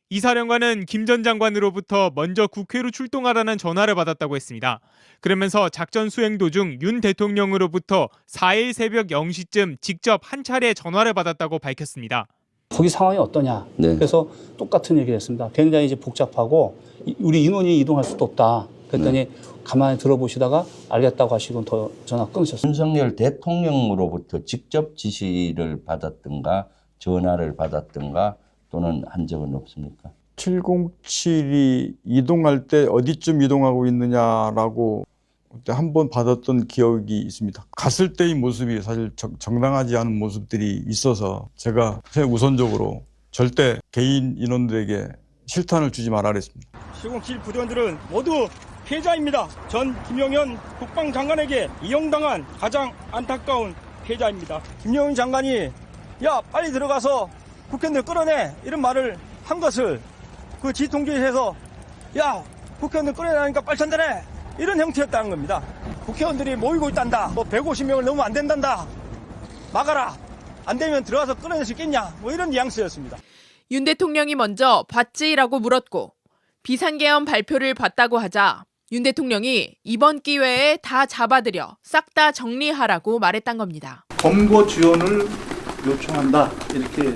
이 사령관은 김 전 장관으로부터 먼저 국회로 출동하라는 전화를 받았다고 했습니다. 그러면서 작전 수행 도중 윤 대통령으로부터 4일 새벽 0시쯤 직접 한 차례 전화를 받았다고 밝혔습니다. 거기 상황이 어떠냐. 네. 그래서 똑같은 얘기를 했습니다. 굉장히 이제 복잡하고 우리 인원이 이동할 수도 없다. 그랬더니 가만히 들어보시다가 알겠다고 하시고 더 전화 끊으셨습니다. 윤석열 대통령으로부터 직접 지시를 받았든가 전화를 받았든가 또는 한 적은 없습니까? 707이 이동할 때 어디쯤 이동하고 있느냐라고 한 번 받았던 기억이 있습니다. 갔을 때의 모습이 사실 정당하지 않은 모습들이 있어서 제가 우선적으로 절대 개인 인원들에게 실탄을 주지 말아야 했습니다. 707 부대원들은 모두 피해자입니다. 전 김용현 국방장관에게 이용당한 가장 안타까운 피해자입니다. 김용현 장관이 야 빨리 들어가서 국회의원들 끌어내 이런 말을 한 것을 그 지통제에서 야 국회의원들 끌어내라니까 빨리 전달해 이런 형태였다는 겁니다. 국회의원들이 모이고 있단다. 150명을 넘으면 안 된단다. 막아라. 안 되면 들어가서 끌어낼 수 있겠냐. 이런 뉘앙스였습니다. 윤 대통령이 먼저 봤지라고 물었고 비상계엄 발표를 봤다고 하자 윤 대통령이 이번 기회에 다 잡아들여 싹 다 정리하라고 말했단 겁니다. 검거 지원을 요청한다. 이렇게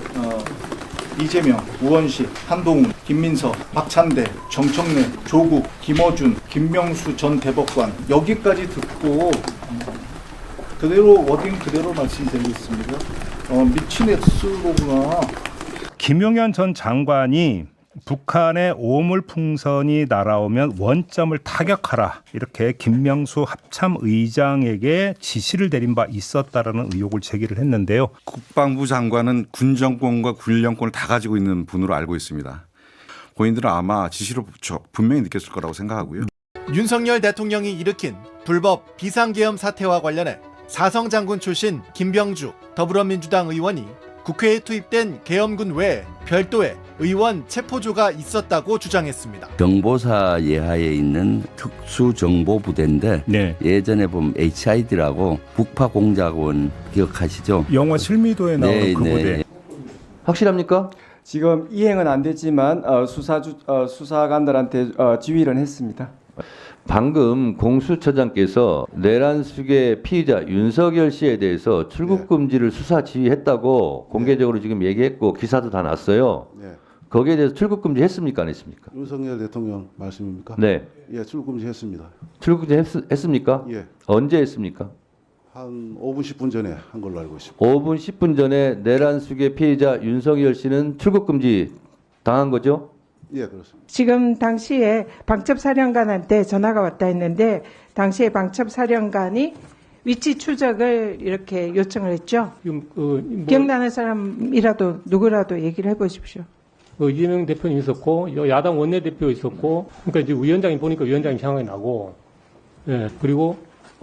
이재명, 우원식, 한동훈, 김민석, 박찬대, 정청래, 조국, 김어준, 김명수 전 대법관 여기까지 듣고 그대로 워딩 그대로 말씀드리겠습니다. 미친 X로구나. 김용현 전 장관이 북한의 오물풍선이 날아오면 원점을 타격하라 이렇게 김명수 합참의장에게 지시를 내린 바 있었다라는 의혹을 제기를 했는데요. 국방부 장관은 군정권과 군령권을 다 가지고 있는 분으로 알고 있습니다. 본인들은 아마 지시를 분명히 느꼈을 거라고 생각하고요. 윤석열 대통령이 일으킨 불법 비상계엄 사태와 관련해 사성장군 출신 김병주 더불어민주당 의원이 국회에 투입된 계엄군 외에 별도의 의원 체포조가 있었다고 주장했습니다. 정보사 예하에 있는 특수정보부대인데 네. 예전에 보면 HID라고 북파공작원 기억하시죠? 영화 실미도에 나오는 그 부대. 확실합니까? 지금 이행은 안 됐지만 수사관들한테 지휘를 했습니다. 방금 공수처장께서 내란숙의 피의자 윤석열 씨에 대해서 출국 금지를 수사 지휘했다고 공개적으로 지금 얘기했고 기사도 다 났어요. 네. 거기에 대해서 출국 금지 했습니까? 안 했습니까? 윤석열 대통령 말씀입니까? 네. 예, 출국 금지 했습니다. 출국 금지 했습니까? 예. 언제 했습니까? 한 5분 10분 전에 한 걸로 알고 있습니다. 5분 10분 전에 내란숙의 피의자 윤석열 씨는 출국 금지 당한 거죠? 예, 그렇습니다. 지금 당시에 방첩사령관한테 전화가 왔다 했는데 당시에 방첩사령관이 위치 추적을 이렇게 요청을 했죠. 기억나는 사람이라도 누구라도 얘기를 해보십시오. 이재명 대표님 있었고 야당 원내대표 있었고 그러니까 이제 위원장이 보니까 위원장이 생각이 나고 예 그리고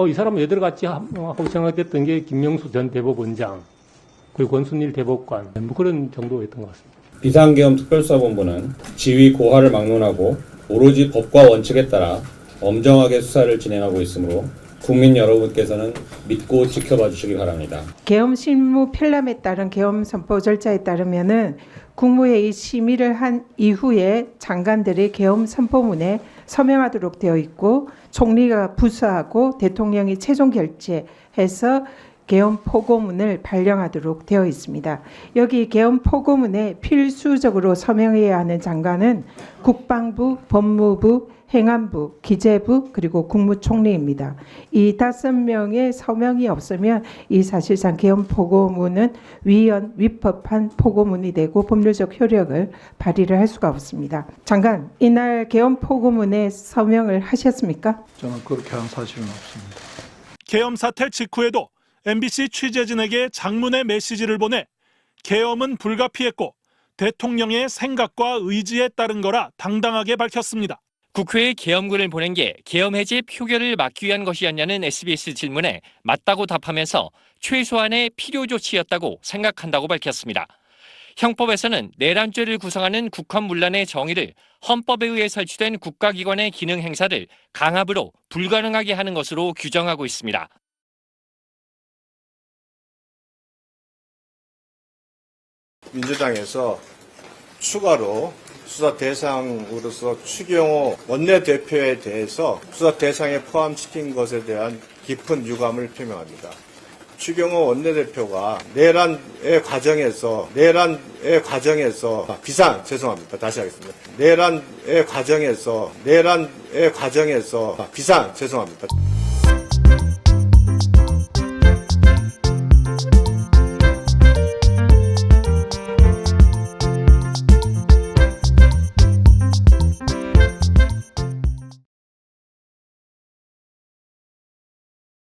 이 사람은 왜 들어갔지 하고 생각했던 게 김명수 전 대법원장 그리고 권순일 대법관 뭐 그런 정도였던 것 같습니다. 비상계엄 특별수사본부는 지휘 고하를 막론하고 오로지 법과 원칙에 따라 엄정하게 수사를 진행하고 있으므로 국민 여러분께서는 믿고 지켜봐 주시기 바랍니다. 계엄 실무 편람에 따른 계엄 선포 절차에 따르면은 국무회의 심의를 한 이후에 장관들의 계엄 선포문에 서명하도록 되어 있고 총리가 부서하고 대통령이 최종 결재해서 계엄 포고문을 발령하도록 되어 있습니다. 여기 계엄 포고문에 필수적으로 서명해야 하는 장관은 국방부, 법무부, 행안부, 기재부 그리고 국무총리입니다. 이 5명의 서명이 없으면 이 사실상 계엄 포고문은 위법한 포고문이 되고 법률적 효력을 발휘를 할 수가 없습니다. 장관, 이날 계엄 포고문에 서명을 하셨습니까? 저는 그렇게 한 사실은 없습니다. 계엄 사태 직후에도 MBC 취재진에게 장문의 메시지를 보내 계엄은 불가피했고 대통령의 생각과 의지에 따른 거라 당당하게 밝혔습니다. 국회에 계엄군을 보낸 게 계엄 해제 표결을 막기 위한 것이었냐는 SBS 질문에 맞다고 답하면서 최소한의 필요 조치였다고 생각한다고 밝혔습니다. 형법에서는 내란죄를 구성하는 국헌문란의 정의를 헌법에 의해 설치된 국가기관의 기능 행사를 강압으로 불가능하게 하는 것으로 규정하고 있습니다. 민주당에서 추가로 수사 대상으로서 추경호 원내대표에 대해서 수사 대상에 포함시킨 것에 대한 깊은 유감을 표명합니다. 추경호 원내대표가 내란의 과정에서 죄송합니다.